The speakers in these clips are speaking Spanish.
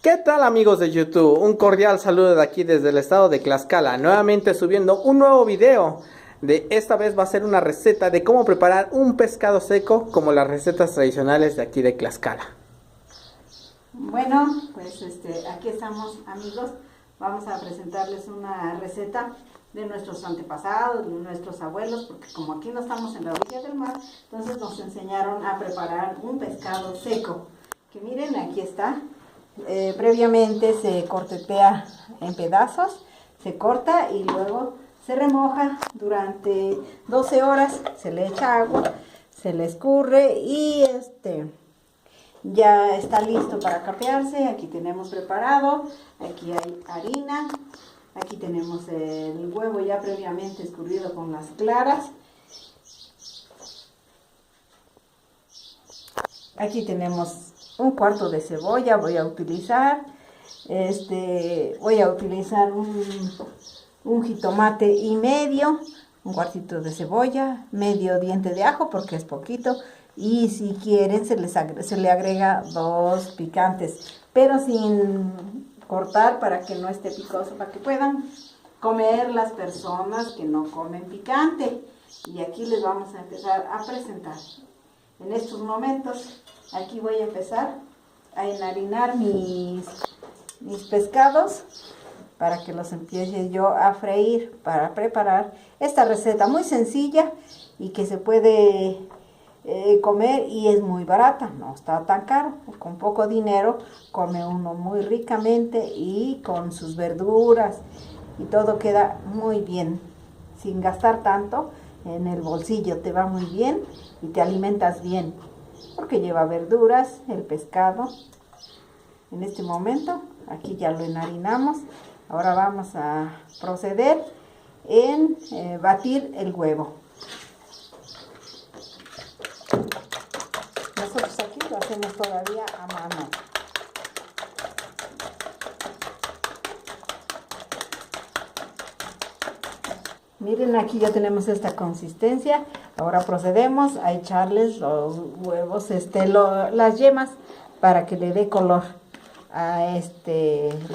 ¿Qué tal amigos de YouTube? Un cordial saludo de aquí desde el estado de Tlaxcala, nuevamente subiendo un nuevo video. Esta vez va a ser una receta de cómo preparar un pescado seco como las recetas tradicionales de aquí de Tlaxcala. Bueno, pues aquí estamos amigos, vamos a presentarles una receta de nuestros antepasados, de nuestros abuelos, porque como aquí no estamos en la orilla del mar, entonces nos enseñaron a preparar un pescado seco, que miren, aquí está. Previamente se cortetea en pedazos, se corta y luego se remoja durante 12 horas, se le echa agua, se le escurre y ya está listo para capearse. Aquí tenemos preparado, aquí hay harina, aquí tenemos el huevo ya previamente escurrido con las claras. Aquí tenemos un cuarto de cebolla, voy a utilizar un jitomate y medio, un cuartito de cebolla, medio diente de ajo porque es poquito, y si quieren se le agrega 2 picantes, pero sin cortar para que no esté picoso, para que puedan comer las personas que no comen picante. Y aquí les vamos a empezar a presentar. En estos momentos, aquí voy a empezar a enharinar mis pescados para que los empiece yo a freír para preparar esta receta muy sencilla y que se puede comer y es muy barata, no está tan caro. Con poco dinero come uno muy ricamente y con sus verduras y todo queda muy bien, sin gastar tanto en el bolsillo, te va muy bien y te alimentas bien, porque lleva verduras, el pescado. En este momento, aquí ya lo enharinamos. Ahora vamos a proceder en batir el huevo. Nosotros aquí lo hacemos todavía a mano. Miren, aquí ya tenemos esta consistencia. Ahora procedemos a echarles los huevos, las yemas, para que le dé color a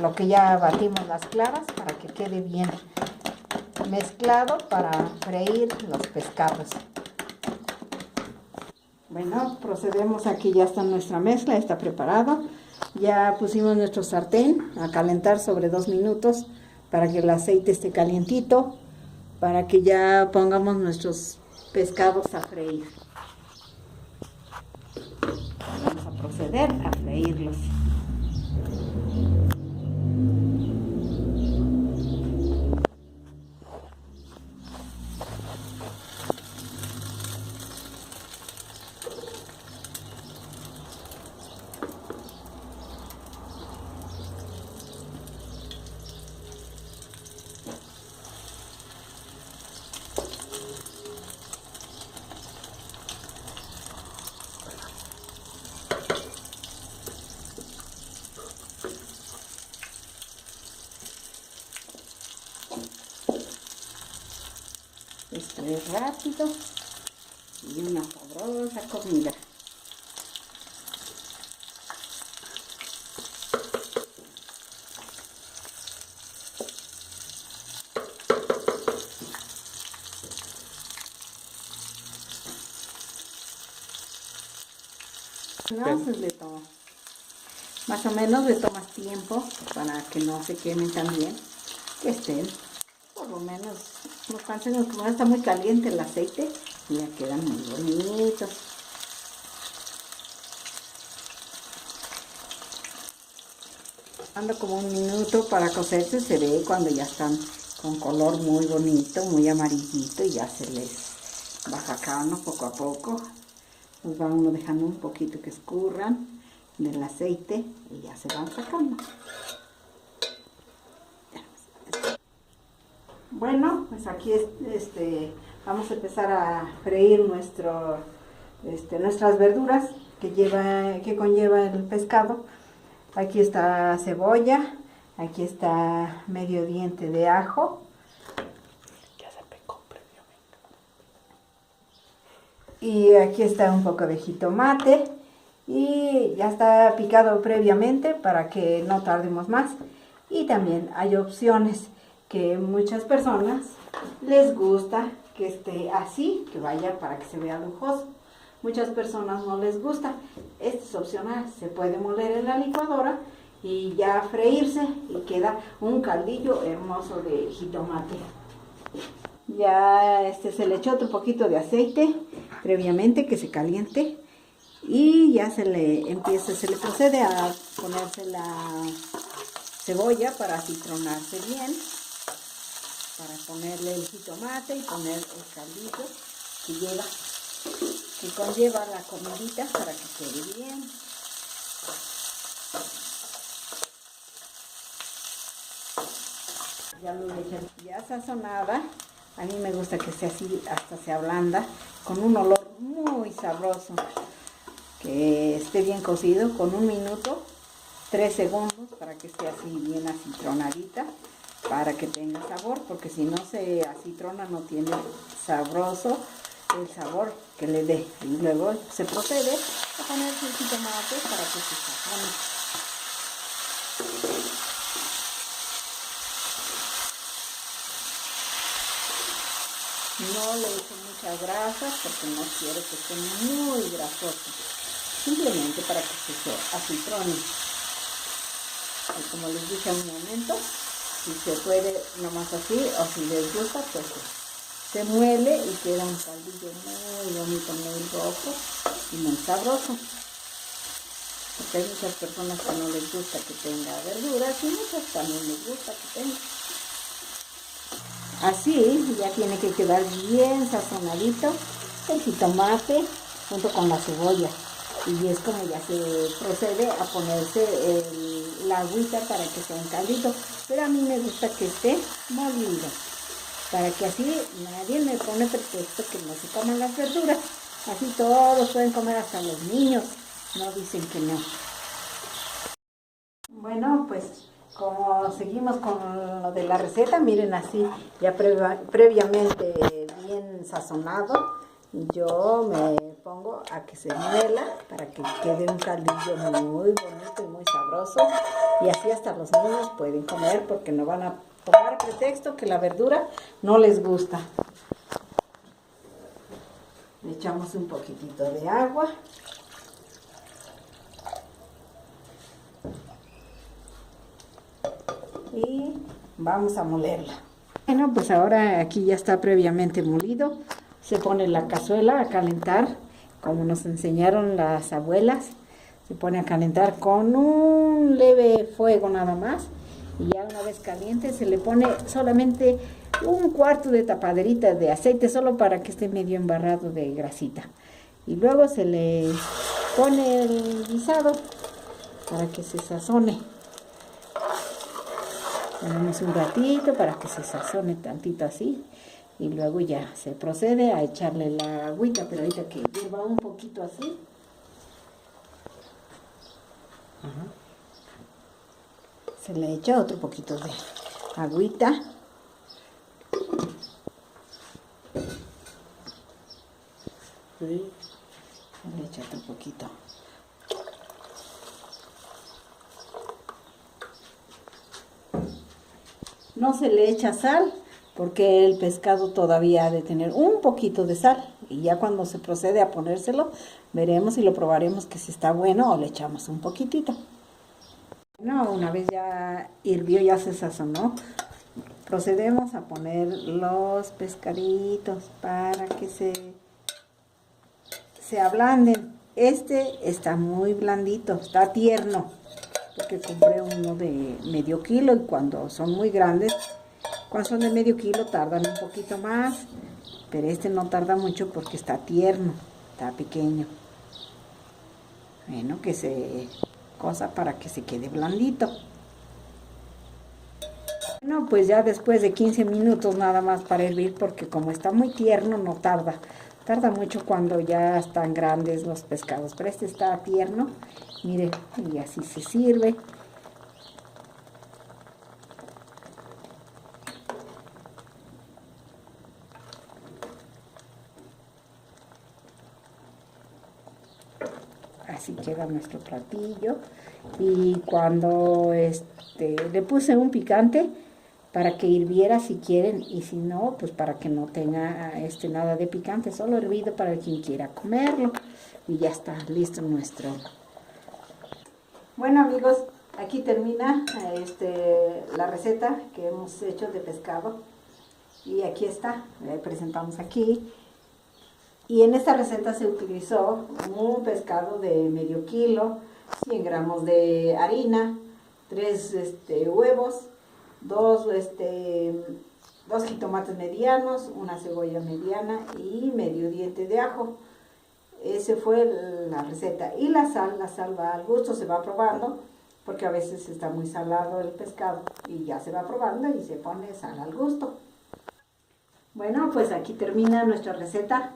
lo que ya batimos las claras, para que quede bien mezclado para freír los pescados. Bueno, procedemos, aquí ya está nuestra mezcla, está preparado. Ya pusimos nuestro sartén a calentar sobre 2 minutos para que el aceite esté calientito, para que ya pongamos nuestros pescados a freír. Vamos a proceder a freírlos. Esto es rápido y una sabrosa comida. Entonces más o menos le tomas tiempo para que no se quemen también, que estén por lo menos unos cuantos minutos. Como está muy caliente el aceite y ya quedan muy bonitos. Dando como 1 minuto para cocerse, se ve cuando ya están con color muy bonito, muy amarillito, y ya se les va sacando poco a poco. Los va uno dejando un poquito que escurran del aceite y ya se van sacando. Bueno, pues aquí vamos a empezar a freír nuestras verduras que conlleva el pescado. Aquí está cebolla, aquí está medio diente de ajo. Ya se picó previamente. Y aquí está un poco de jitomate y ya está picado previamente para que no tardemos más. Y también hay opciones que muchas personas les gusta que esté así, que vaya para que se vea lujoso. Muchas personas no les gusta. Este es opcional, se puede moler en la licuadora y ya freírse y queda un caldillo hermoso de jitomate. Ya se le echó otro poquito de aceite previamente que se caliente y ya se le procede a ponerse la cebolla para citronarse bien, para ponerle el jitomate y poner el caldillo que conlleva la comidita para que quede bien. Ya lo dejan ya sazonada. A mí me gusta que esté así, hasta se ablanda, con un olor muy sabroso. Que esté bien cocido, con 1 minuto, 3 segundos, para que esté así bien acitronadita, para que tenga sabor, porque si no se acitrona no tiene sabroso el sabor que le dé. Y luego se procede a poner el jitomate para que se sazone. No le echo mucha grasa porque no quiero que esté muy grasoso, simplemente para que se acitrone. Y como les dije hace un momento, si se puede nomás así, o si les gusta, pues se muele y queda un caldillo muy bonito, muy rojo y muy sabroso. Porque hay muchas personas que no les gusta que tenga verduras y muchas también les gusta que tenga. Así ya tiene que quedar bien sazonadito el jitomate junto con la cebolla. Y es como ya se procede a ponerse la agüita para que sea un caldito. Pero a mí me gusta que esté molido, para que así nadie me pone pretexto que no se coman las verduras. Así todos pueden comer, hasta los niños no dicen que no. Bueno, pues como seguimos con lo de la receta, miren, así ya previamente bien sazonado, yo me pongo a que se muela para que quede un caldillo muy bonito y muy sabroso, y así hasta los niños pueden comer porque no van a tomar pretexto que la verdura no les gusta. Le echamos un poquitito de agua. Y vamos a molerla. Bueno, pues ahora aquí ya está previamente molido. Se pone la cazuela a calentar, como nos enseñaron las abuelas. Se pone a calentar con un leve fuego nada más. Y ya una vez caliente se le pone solamente 1/4 de tapaderita de aceite, solo para que esté medio embarrado de grasita. Y luego se le pone el guisado para que se sazone. Ponemos un ratito para que se sazone tantito así, y luego ya se procede a echarle la agüita, pero ahorita que hierva un poquito así. Se le echa otro poquito de agüita. Sí. Se le echa otro poquito. No se le echa sal porque el pescado todavía ha de tener un poquito de sal, y ya cuando se procede a ponérselo veremos y lo probaremos que si está bueno, o le echamos un poquitito. No, una vez ya hirvió, ya se sazonó, procedemos a poner los pescaditos para que se ablanden. Este está muy blandito, está tierno, porque compré uno de medio kilo, y cuando son muy grandes, cuando son de medio kilo tardan un poquito más, pero este no tarda mucho porque está tierno, está pequeño. Bueno, que se cosa para que se quede blandito. Bueno, pues ya después de 15 minutos nada más para hervir, porque como está muy tierno no tarda. Tarda mucho cuando ya están grandes los pescados, pero este está tierno, mire, y así se sirve. Así queda nuestro platillo. Y cuando le puse un picante para que hirviera si quieren, y si no, pues para que no tenga nada de picante, solo hervido para quien quiera comerlo. Y ya está listo nuestro. Bueno, amigos, aquí termina la receta que hemos hecho de pescado. Y aquí está, presentamos aquí. Y en esta receta se utilizó un pescado de medio kilo, 100 gramos de harina, 3 huevos, 2 jitomates medianos, una cebolla mediana y medio diente de ajo. Esa fue la receta. Y la sal va al gusto, se va probando, porque a veces está muy salado el pescado y ya se va probando y se pone sal al gusto. Bueno, pues aquí termina nuestra receta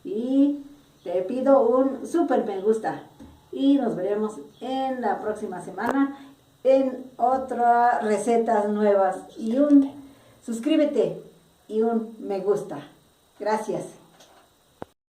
y te pido un súper me gusta y nos veremos en la próxima semana en otras recetas nuevas y un suscríbete y un me gusta. Gracias.